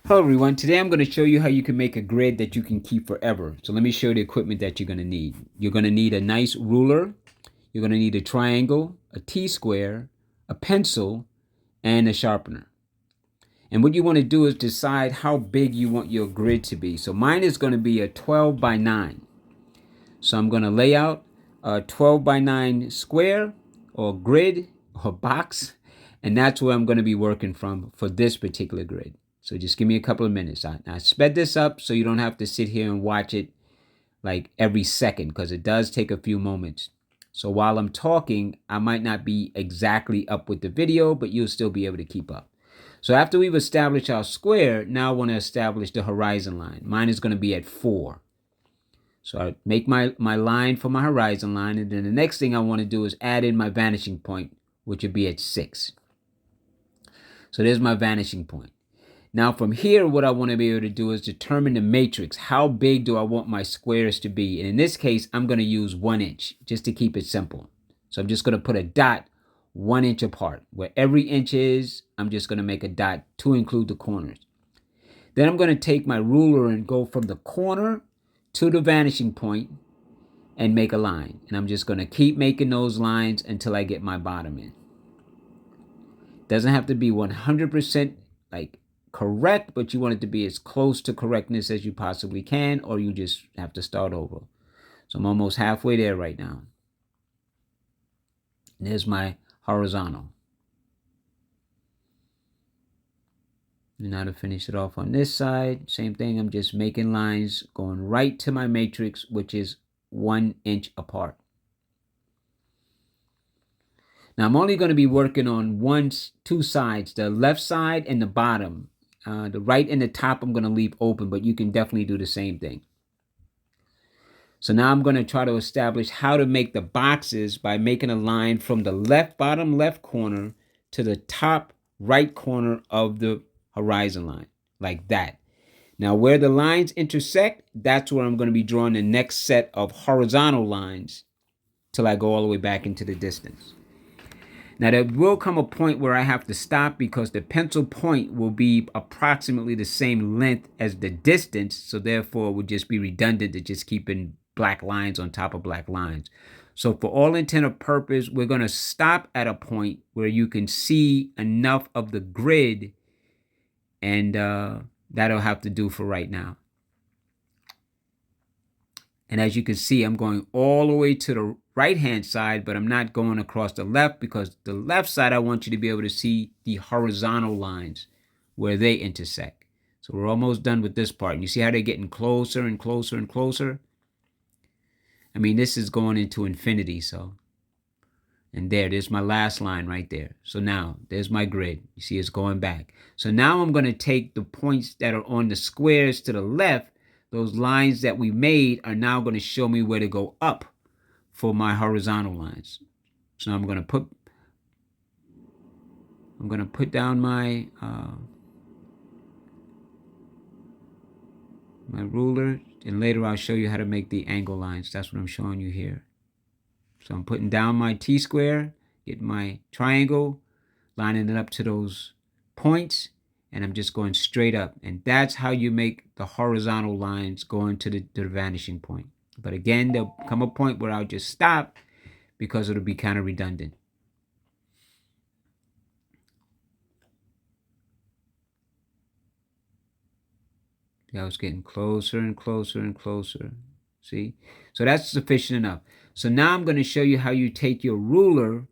Hello everyone, today I'm going to show you how you can make a grid that you can keep forever. So let me show you the equipment that you're going to need. You're going to need a nice ruler, you're going to need a triangle, a T-square, a pencil, and a sharpener. And what you want to do is decide how big you want your grid to be. So mine is going to be a 12 by 9. So I'm going to lay out a 12 by 9 square or grid or box, and that's where I'm going to be working from for this particular grid. So just give me a couple of minutes. I sped this up so you don't have to sit here and watch it like every second, because it does take a few moments. So while I'm talking, I might not be exactly up with the video, but you'll still be able to keep up. So after we've established our square, now I want to establish the horizon line. Mine is going to be at 4. So I make my line for my horizon line, and then the next thing I want to do is add in my vanishing point, which would be at 6. So there's my vanishing point. Now from here, what I want to be able to do is determine the matrix. How big do I want my squares to be? And in this case, I'm going to use 1 inch just to keep it simple. So I'm just going to put a dot 1 inch apart. Where every inch is, I'm just going to make a dot to include the corners. Then I'm going to take my ruler and go from the corner to the vanishing point and make a line. And I'm just going to keep making those lines until I get my bottom in. Doesn't have to be 100% like correct, but you want it to be as close to correctness as you possibly can, or you just have to start over. So I'm almost halfway there right now. And there's my horizontal. And now to finish it off on this side, same thing. I'm just making lines going right to my matrix, which is 1 inch apart. Now I'm only going to be working on two sides, the left side and the bottom. The right and the top I'm going to leave open, but you can definitely do the same thing. So now I'm going to try to establish how to make the boxes by making a line from the bottom left corner to the top right corner of the horizon line, like that. Now where the lines intersect, that's where I'm going to be drawing the next set of horizontal lines till I go all the way back into the distance. Now there will come a point where I have to stop because the pencil point will be approximately the same length as the distance, so therefore it would just be redundant to just keeping black lines on top of black lines. So for all intent and purpose, we're going to stop at a point where you can see enough of the grid, and that'll have to do for right now. And as you can see, I'm going all the way to the right-hand side, but I'm not going across the left, because the left side, I want you to be able to see the horizontal lines where they intersect. So we're almost done with this part. And you see how they're getting closer and closer and closer? I mean, this is going into infinity, so. And there's my last line right there. So now, there's my grid. You see it's going back. So now I'm going to take the points that are on the squares to the left. Those lines that we made are now going to show me where to go up for my horizontal lines. So I'm going to put down my my ruler, and later I'll show you how to make the angle lines. That's what I'm showing you here. So I'm putting down my T-square, get my triangle, lining it up to those points, and I'm just going straight up. And that's how you make the horizontal lines going to the vanishing point. But again, there'll come a point where I'll just stop because it'll be kind of redundant. I was getting closer and closer and closer. See? So that's sufficient enough. So now I'm going to show you how you take your ruler,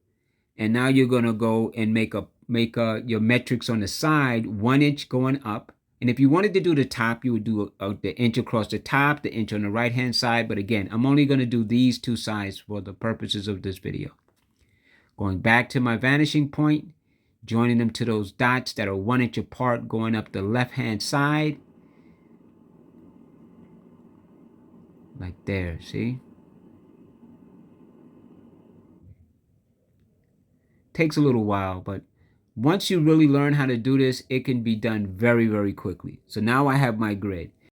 and now you're going to go and make your metrics on the side, 1 inch going up. And if you wanted to do the top, you would do the inch across the top, the inch on the right-hand side. But again, I'm only going to do these two sides for the purposes of this video. Going back to my vanishing point, joining them to those dots that are 1 inch apart, going up the left-hand side. Like there, see? Takes a little while, but once you really learn how to do this, it can be done very, very quickly. So now I have my grid.